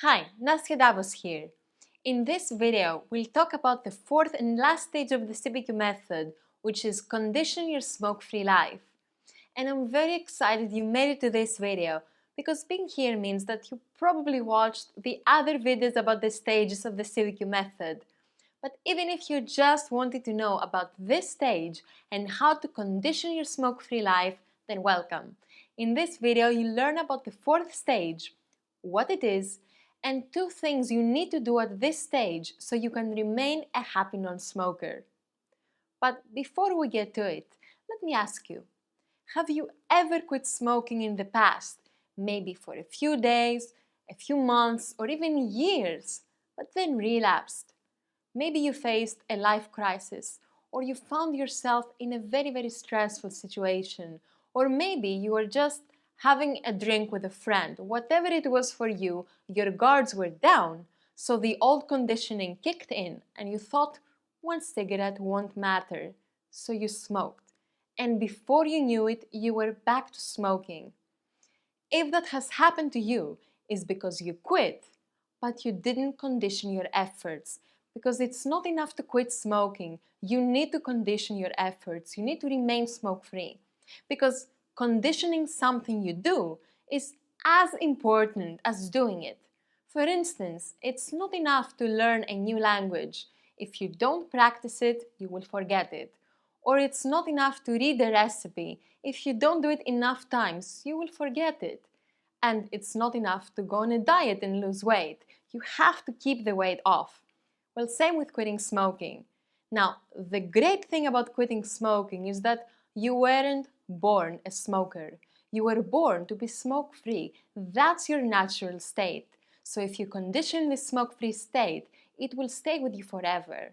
Hi, Nasia Davos here. In this video, we'll talk about the fourth and last stage of the CBQ method, which is condition your smoke-free life. And I'm very excited you made it to this video, because being here means that you probably watched the other videos about the stages of the CBQ method. But even if you just wanted to know about this stage and how to condition your smoke-free life, then welcome. In this video, you'll learn about the fourth stage, what it is, and two things you need to do at this stage so you can remain a happy non-smoker. But before we get to it, let me ask you, have you ever quit smoking in the past? Maybe for a few days, a few months, or even years, but then relapsed? Maybe you faced a life crisis, or you found yourself in a very stressful situation, or maybe you were just having a drink with a friend. Whatever it was for you, your guards were down, so the old conditioning kicked in and you thought one cigarette won't matter, so you smoked. And before you knew it, you were back to smoking. If that has happened to you, it's because you quit, but you didn't condition your efforts. Because it's not enough to quit smoking, you need to condition your efforts, you need to remain smoke-free. Because conditioning something you do is as important as doing it. For instance, it's not enough to learn a new language. If you don't practice it, you will forget it. Or it's not enough to read a recipe. If you don't do it enough times, you will forget it. And it's not enough to go on a diet and lose weight. You have to keep the weight off. Well, same with quitting smoking. Now, the great thing about quitting smoking is that you weren't born a smoker. You were born to be smoke-free. That's your natural state. So if you condition this smoke-free state, it will stay with you forever.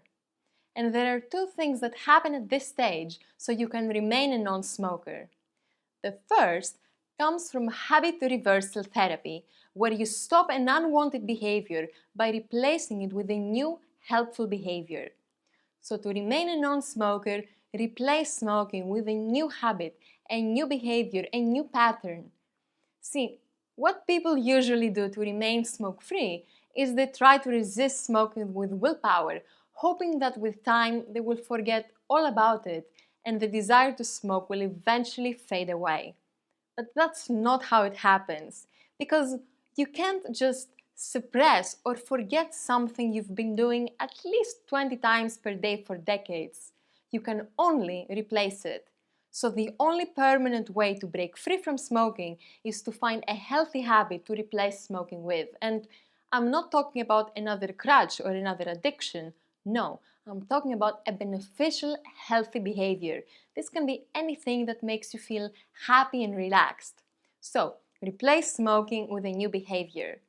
And there are two things that happen at this stage so you can remain a non-smoker. The first comes from habit reversal therapy, where you stop an unwanted behavior by replacing it with a new helpful behavior. So to remain a non-smoker, replace smoking with a new habit, a new behavior, a new pattern. See, what people usually do to remain smoke-free is they try to resist smoking with willpower, hoping that with time they will forget all about it and the desire to smoke will eventually fade away. But that's not how it happens, because you can't just suppress or forget something you've been doing at least 20 times per day for decades. You can only replace it. So the only permanent way to break free from smoking is to find a healthy habit to replace smoking with. And I'm not talking about another crutch or another addiction. No, I'm talking about a beneficial, healthy behavior. This can be anything that makes you feel happy and relaxed. So, replace smoking with a new behavior.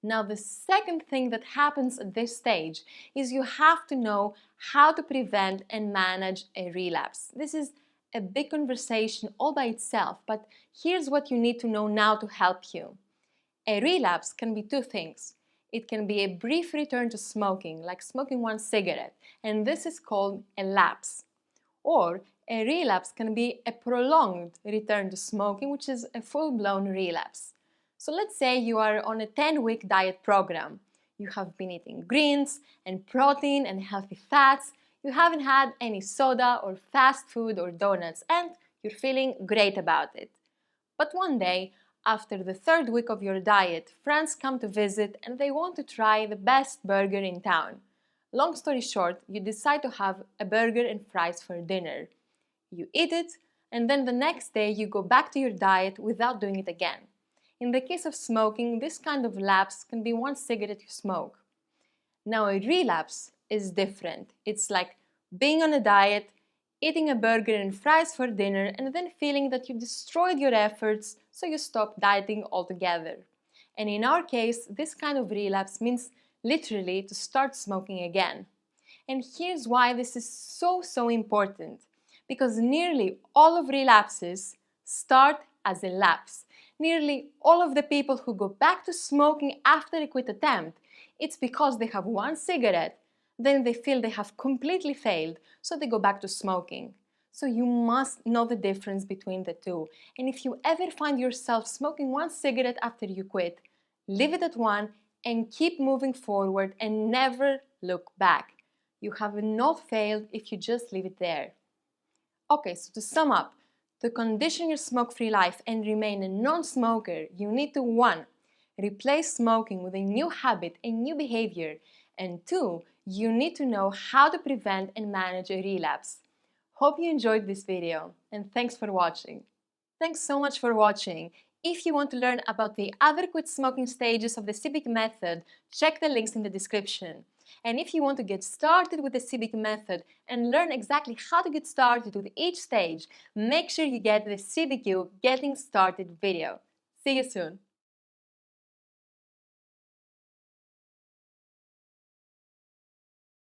Now, the second thing that happens at this stage is you have to know how to prevent and manage a relapse. This is a big conversation all by itself, but here's what you need to know now to help you. A relapse can be two things. It can be a brief return to smoking, like smoking one cigarette, and this is called a lapse. Or a relapse can be a prolonged return to smoking, which is a full-blown relapse. So let's say you are on a 10-week diet program. You have been eating greens and protein and healthy fats. You haven't had any soda or fast food or donuts, and you're feeling great about it. But one day, after the third week of your diet, friends come to visit and they want to try the best burger in town. Long story short, you decide to have a burger and fries for dinner. You eat it, and then the next day you go back to your diet without doing it again. In the case of smoking, this kind of lapse can be one cigarette you smoke. Now, a relapse is different. It's like being on a diet, eating a burger and fries for dinner, and then feeling that you destroyed your efforts, so you stop dieting altogether. And in our case, this kind of relapse means literally to start smoking again. And here's why this is so important. Because nearly all of relapses start as a lapse. Nearly all of the people who go back to smoking after a quit attempt, it's because they have one cigarette, then they feel they have completely failed, so they go back to smoking. So you must know the difference between the two. And if you ever find yourself smoking one cigarette after you quit, leave it at one and keep moving forward and never look back. You have not failed if you just leave it there. Okay, so to sum up, to condition your smoke-free life and remain a non-smoker, you need to 1. Replace smoking with a new habit, a new behavior, and 2. You need to know how to prevent and manage a relapse. Hope you enjoyed this video, and thanks for watching. Thanks so much for watching. If you want to learn about the other quit smoking stages of the CBQ method, check the links in the description. And if you want to get started with the CBQ method and learn exactly how to get started with each stage, make sure you get the CBQ Getting Started video. See you soon!